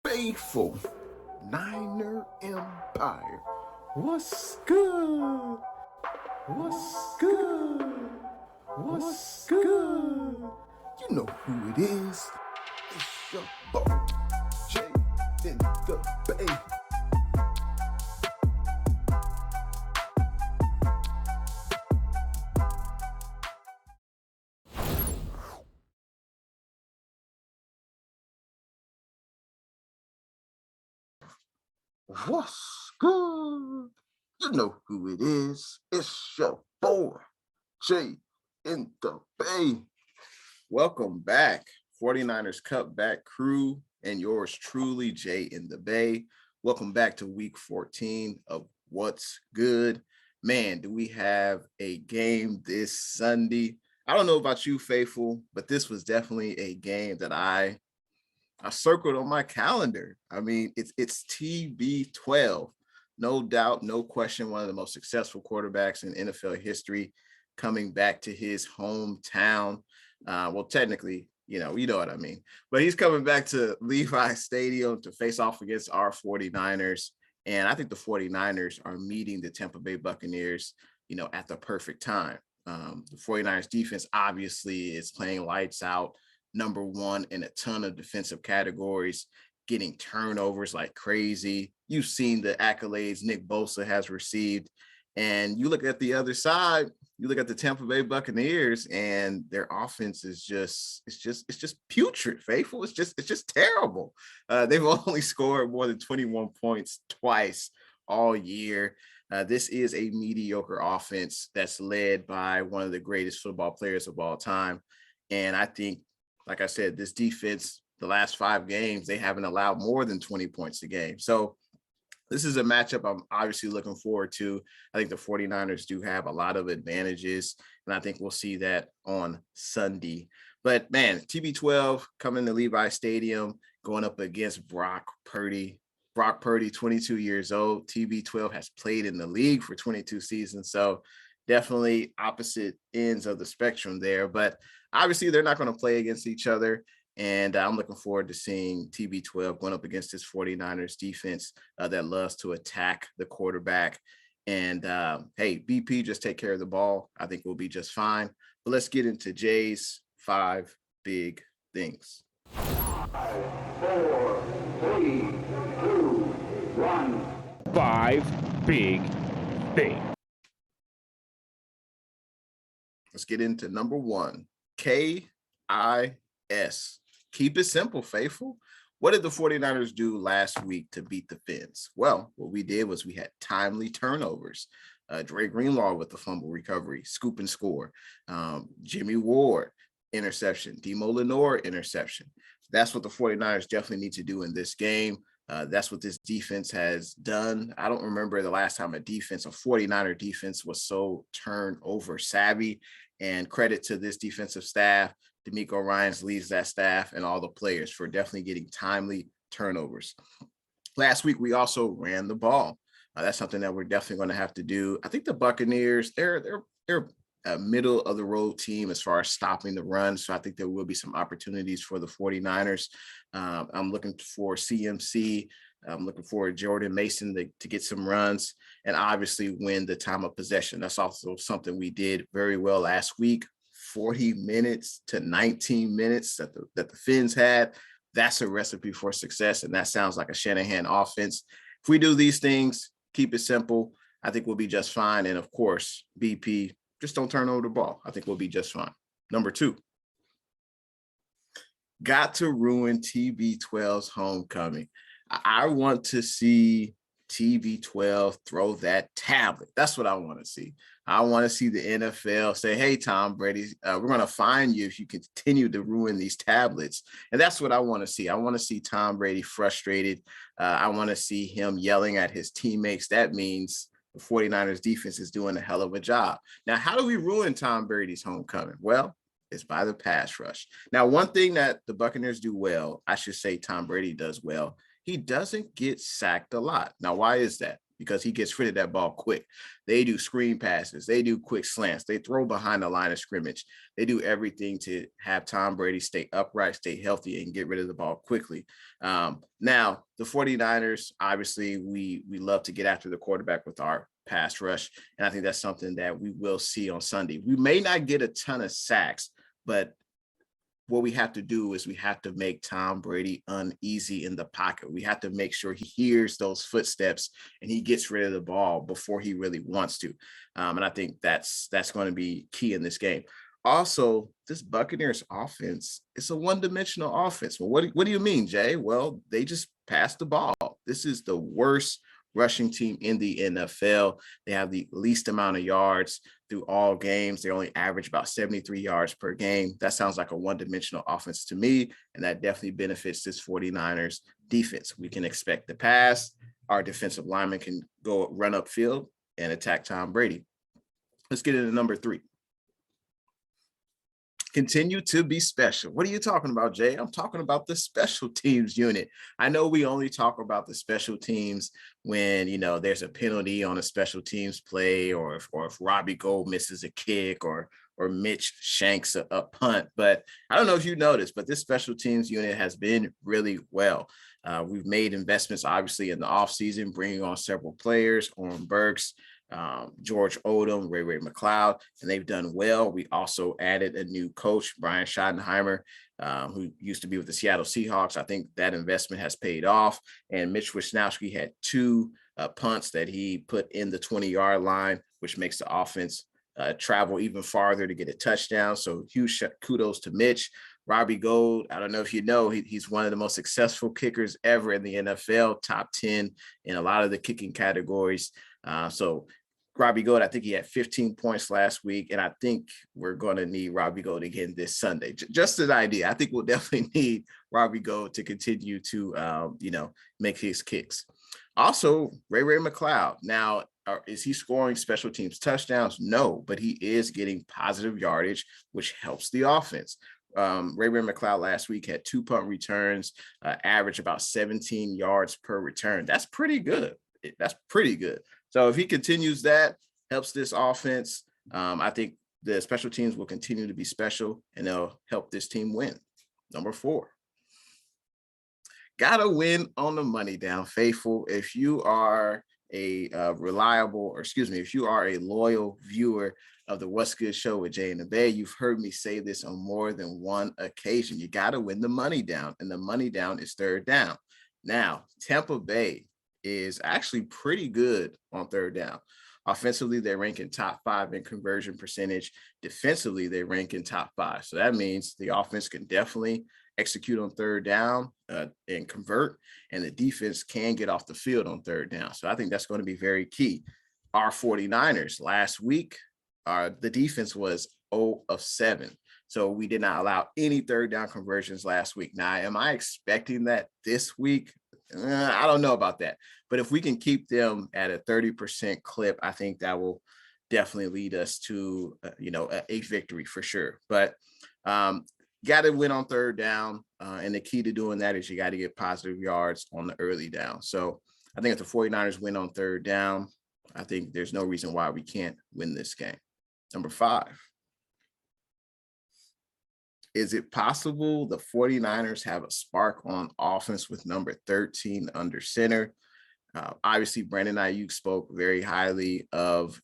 faithful Niner Empire. What's good? What's good? What's good? You know who it is. It's your boy, Jay in the Bay. What's good? You know who it is. It's your boy, Jay in the Bay. Welcome back, 49ers Cutback crew, and yours truly, Jay in the Bay. Welcome back to week 14 of What's Good. Man, do we have a game this Sunday? I don't know about you, Faithful, but this was definitely a game that I circled on my calendar. I mean, it's TB12. No doubt, no question, one of the most successful quarterbacks in NFL history coming back to his hometown. Well, technically, you know what I mean. But he's coming back to Levi Stadium to face off against our 49ers. And I think the 49ers are meeting the Tampa Bay Buccaneers, at the perfect time. The 49ers defense obviously is playing lights out, number one in a ton of defensive categories, getting turnovers like crazy. You've seen the accolades Nick Bosa has received. And you look at the other side, you look at the Tampa Bay Buccaneers, and their offense is just putrid, Faithful. It's just terrible. They've only scored more than 21 points twice all year. This is a mediocre offense that's led by one of the greatest football players of all time. And I think, like I said, this defense, the last 5 games, they haven't allowed more than 20 points a game. So this is a matchup I'm obviously looking forward to. I think the 49ers do have a lot of advantages, and I think we'll see that on Sunday. But, man, TB12 coming to Levi Stadium, going up against Brock Purdy. Brock Purdy, 22 years old. TB12 has played in the league for 22 seasons, so definitely opposite ends of the spectrum there. But obviously, they're not going to play against each other. And I'm looking forward to seeing TB12 going up against this 49ers defense that loves to attack the quarterback. And, hey, BP, just take care of the ball. I think we'll be just fine. But let's get into Jay's 5 big things. 5, 4, 3, 2, 1. 5 big things. Let's get into number 1, KIS. Keep it simple, Faithful. What did the 49ers do last week to beat the Fins? Well, what we did was we had timely turnovers. Dre Greenlaw with the fumble recovery, scoop and score. Jimmy Ward, interception. Demo Lenore, interception. That's what the 49ers definitely need to do in this game. That's what this defense has done. I don't remember the last time a 49er defense was so turnover savvy. And credit to this defensive staff. D'Amico Ryans leads that staff and all the players for definitely getting timely turnovers. Last week, we also ran the ball. That's something that we're definitely going to have to do. I think the Buccaneers, they're a middle of the road team as far as stopping the run. So I think there will be some opportunities for the 49ers. I'm looking for CMC. I'm looking for Purdy and Mason to get some runs and obviously win the time of possession. That's also something we did very well last week. 40 minutes to 19 minutes that the Fins had. That's a recipe for success, and that sounds like a Shanahan offense. If we do these things, keep it simple, I think we'll be just fine. And, of course, BP, just don't turn over the ball. I think we'll be just fine. Number 2, got to ruin TB12's homecoming. I want to see TB12 throw that tablet. That's what I want to see. I want to see the NFL say, hey, Tom Brady, we're going to fine you if you continue to ruin these tablets. And that's what I want to see. I want to see Tom Brady frustrated. I want to see him yelling at his teammates. That means the 49ers defense is doing a hell of a job. Now, how do we ruin Tom Brady's homecoming? Well, it's by the pass rush. Now, one thing that the Buccaneers do well, I should say Tom Brady does well, he doesn't get sacked a lot. Now, why is that? because he gets rid of that ball quick. They do screen passes. They do quick slants. They throw behind the line of scrimmage. They do everything to have Tom Brady stay upright, stay healthy, and get rid of the ball quickly. Now, the 49ers, obviously, we love to get after the quarterback with our pass rush, and I think that's something that we will see on Sunday. We may not get a ton of sacks, but what we have to do is we have to make Tom Brady uneasy in the pocket. We have to make sure he hears those footsteps and he gets rid of the ball before he really wants to. And I think that's going to be key in this game. Also, this Buccaneers offense, it's a one-dimensional offense. Well, what do you mean, Jay? Well, they just pass the ball. This is the worst rushing team in the NFL. They have the least amount of yards through all games. They only average about 73 yards per game. That sounds like a one-dimensional offense to me, and that definitely benefits this 49ers defense. We can expect the pass. Our defensive lineman can go run upfield and attack Tom Brady. Let's get into number 3. Continue to be special. What are you talking about, Jay? I'm talking about the special teams unit. I know we only talk about the special teams when, there's a penalty on a special teams play, or if Robbie Gould misses a kick, or Mitch shanks a punt. But I don't know if you noticed, but this special teams unit has been really well. We've made investments, obviously, in the offseason, bringing on several players, Oren Burks, George Odom, Ray McLeod, and they've done well. We also added a new coach, Brian Schottenheimer, who used to be with the Seattle Seahawks. I think that investment has paid off. And Mitch Wisnowski had 2 punts that he put in the 20-yard line, which makes the offense travel even farther to get a touchdown. So huge kudos to Mitch. Robbie Gould, I don't know if you know, he's one of the most successful kickers ever in the NFL, top 10 in a lot of the kicking categories. So Robbie Gould, I think he had 15 points last week, and I think we're going to need Robbie Gould again this Sunday. Just an idea. I think we'll definitely need Robbie Gould to continue to, make his kicks. Also, Ray McLeod. Now, is he scoring special teams touchdowns? No, but he is getting positive yardage, which helps the offense. Ray McLeod last week had 2 punt returns, average about 17 yards per return. That's pretty good. So if he continues that, helps this offense, I think the special teams will continue to be special, and they'll help this team win. Number 4. Gotta win on the money down, faithful. If you are a if you are a loyal viewer of the What's Good show with Jay and the Bay, you've heard me say this on more than one occasion. You got to win the money down, and the money down is third down. Now, Tampa Bay is actually pretty good on third down. Offensively, they rank in top 5 in conversion percentage. Defensively, they rank in top 5. So that means the offense can definitely execute on third down and convert, and the defense can get off the field on third down. So I think that's going to be very key. Our 49ers last week, the defense was 0 of 7. So we did not allow any third down conversions last week. Now, am I expecting that this week? I don't know about that. But if we can keep them at a 30% clip, I think that will definitely lead us to, a victory for sure. But got to win on third down. And the key to doing that is you got to get positive yards on the early down. So I think if the 49ers win on third down, I think there's no reason why we can't win this game. Number 5. Is it possible the 49ers have a spark on offense with number 13 under center? Obviously, Brandon Ayuk spoke very highly of,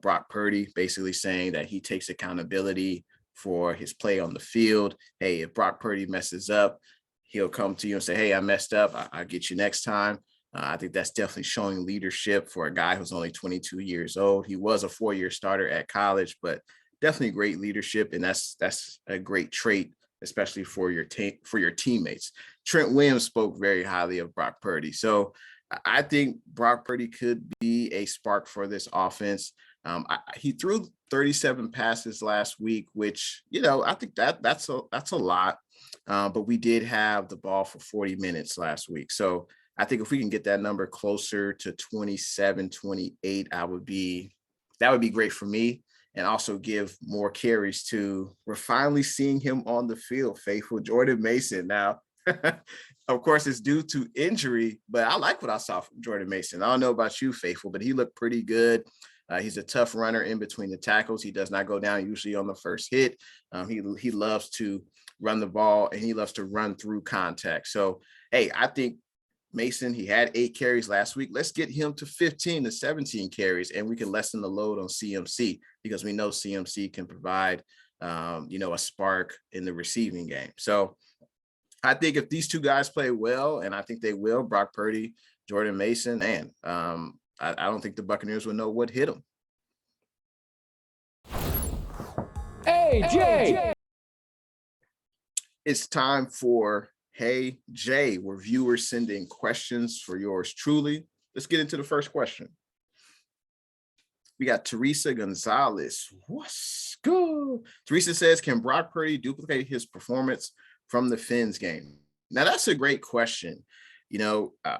Brock Purdy, basically saying that he takes accountability for his play on the field. Hey, if Brock Purdy messes up, he'll come to you and say, hey, I messed up. I'll get you next time. I think that's definitely showing leadership for a guy who's only 22 years old. He was a 4-year starter at college, but definitely great leadership, and that's a great trait, especially for your teammates. Trent Williams spoke very highly of Brock Purdy, so I think Brock Purdy could be a spark for this offense. He threw 37 passes last week, which I think that's a lot, but we did have the ball for 40 minutes last week, so I think if we can get that number closer to 27, 28, that would be great for me. And also give more carries to, we're finally seeing him on the field, faithful Jordan Mason. Now, Of course, it's due to injury, but I like what I saw from Jordan Mason. I don't know about you, Faithful, but he looked pretty good. He's a tough runner in between the tackles. He does not go down usually on the first hit. He loves to run the ball, and he loves to run through contact. So, hey, I think Mason, he had 8 carries last week. Let's get him to 15 to 17 carries, and we can lessen the load on CMC because we know CMC can provide, a spark in the receiving game. So I think if these two guys play well, and I think they will, Brock Purdy, Jordan Mason, and I don't think the Buccaneers will know what hit them. Hey, Jay! It's time for Hey Jay, where viewers send in questions for yours truly. Let's get into the first question. We got Teresa Gonzalez. What's good? Teresa says, can Brock Purdy duplicate his performance from the Fins game? Now, that's a great question.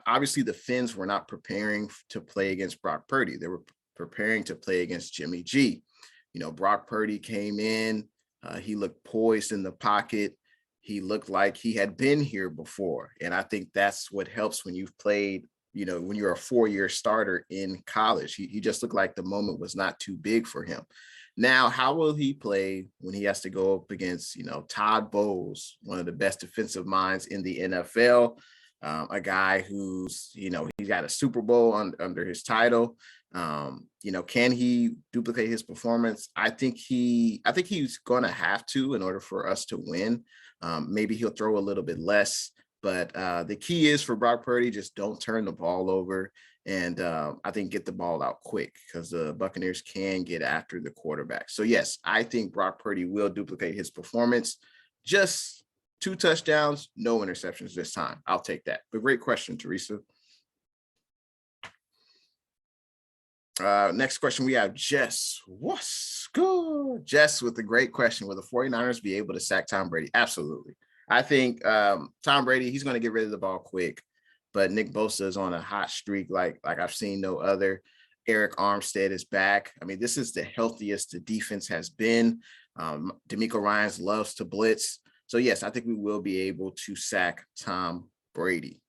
Obviously the Fins were not preparing to play against Brock Purdy. They were preparing to play against Jimmy G. Brock Purdy came in. He looked poised in the pocket. He looked like he had been here before. And I think that's what helps when you've played, when you're a 4-year starter in college. He just looked like the moment was not too big for him. Now, how will he play when he has to go up against, Todd Bowles, one of the best defensive minds in the NFL, a guy who's, he's got a Super Bowl under his title. Can he duplicate his performance? I think he's going to have to in order for us to win. Maybe he'll throw a little bit less, but the key is for Brock Purdy, just don't turn the ball over. And I think get the ball out quick because the Buccaneers can get after the quarterback. So, yes, I think Brock Purdy will duplicate his performance. Just 2 touchdowns, no interceptions this time. I'll take that. But great question, Teresa. Next question, we have Jess. What's good? Jess with a great question. Will the 49ers be able to sack Tom Brady? Absolutely. I think Tom Brady, he's going to get rid of the ball quick. But Nick Bosa is on a hot streak like I've seen no other. Eric Armstead is back. I mean, this is the healthiest the defense has been. DeMeco Ryans loves to blitz. So, yes, I think we will be able to sack Tom Brady.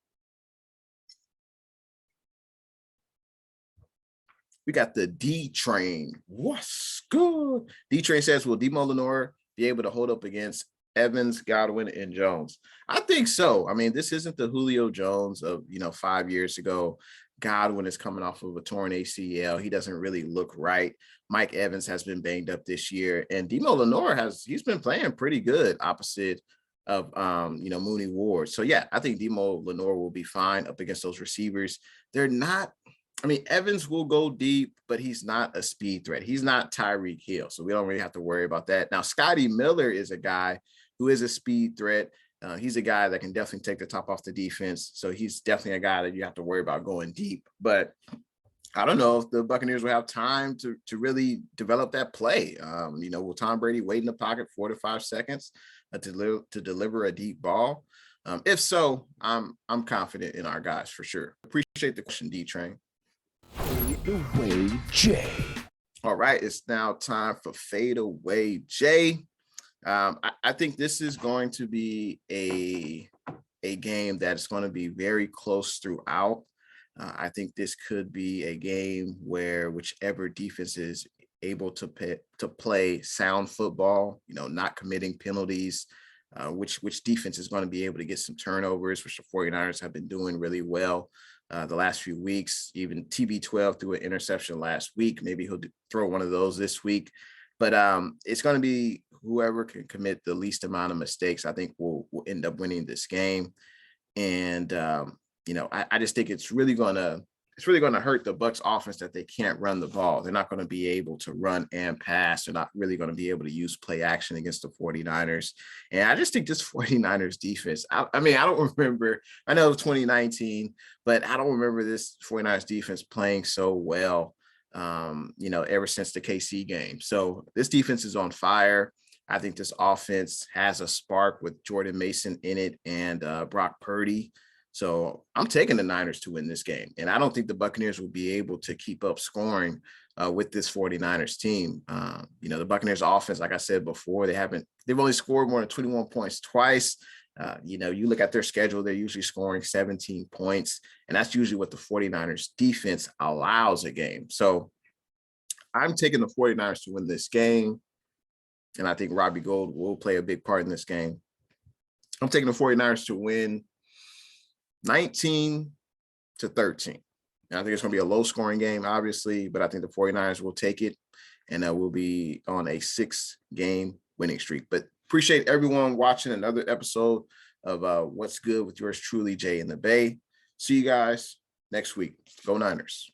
We got the D-Train. What's good? D-Train says, will Demo Lenore be able to hold up against Evans, Godwin, and Jones? I think so. I mean, this isn't the Julio Jones of, 5 years ago. Godwin is coming off of a torn ACL. He doesn't really look right. Mike Evans has been banged up this year. And Demo Lenore he's been playing pretty good opposite of, Mooney Ward. So, yeah, I think Demo Lenore will be fine up against those receivers. They're not, Evans will go deep, but he's not a speed threat. He's not Tyreek Hill. So we don't really have to worry about that. Now, Scotty Miller is a guy who is a speed threat. He's a guy that can definitely take the top off the defense. So he's definitely a guy that you have to worry about going deep. But I don't know if the Buccaneers will have time to really develop that play. Will Tom Brady wait in the pocket 4 to 5 seconds to deliver a deep ball? If so, I'm confident in our guys for sure. Appreciate the question, D-Train. Fadeaway Jay. All right, it's now time for Fadeaway Jay. I think this is going to be a game that's going to be very close throughout. I think this could be a game where whichever defense is able to play sound football, not committing penalties, which defense is going to be able to get some turnovers, which the 49ers have been doing really well the last few weeks. Even TB12 threw an interception last week. Maybe he'll throw one of those this week. But it's going to be whoever can commit the least amount of mistakes, I think will end up winning this game. And, I just think it's really going to hurt the Bucs offense that they can't run the ball. They're not going to be able to run and pass. They're not really going to be able to use play action against the 49ers. And I just think this 49ers defense, I don't remember, I know 2019, but I don't remember this 49ers defense playing so well, ever since the KC game. So this defense is on fire. I think this offense has a spark with Jordan Mason in it and Brock Purdy. So I'm taking the Niners to win this game. And I don't think the Buccaneers will be able to keep up scoring with this 49ers team. The Buccaneers offense, like I said before, they've only scored more than 21 points twice. You look at their schedule, they're usually scoring 17 points, and that's usually what the 49ers defense allows a game. So I'm taking the 49ers to win this game, and I think Robbie Gould will play a big part in this game. I'm taking the 49ers to win 19-13. And I think it's going to be a low-scoring game, obviously, but I think the 49ers will take it, and we'll be on a 6-game winning streak. But appreciate everyone watching another episode of What's Good with yours truly, Jay in the Bay. See you guys next week. Go Niners.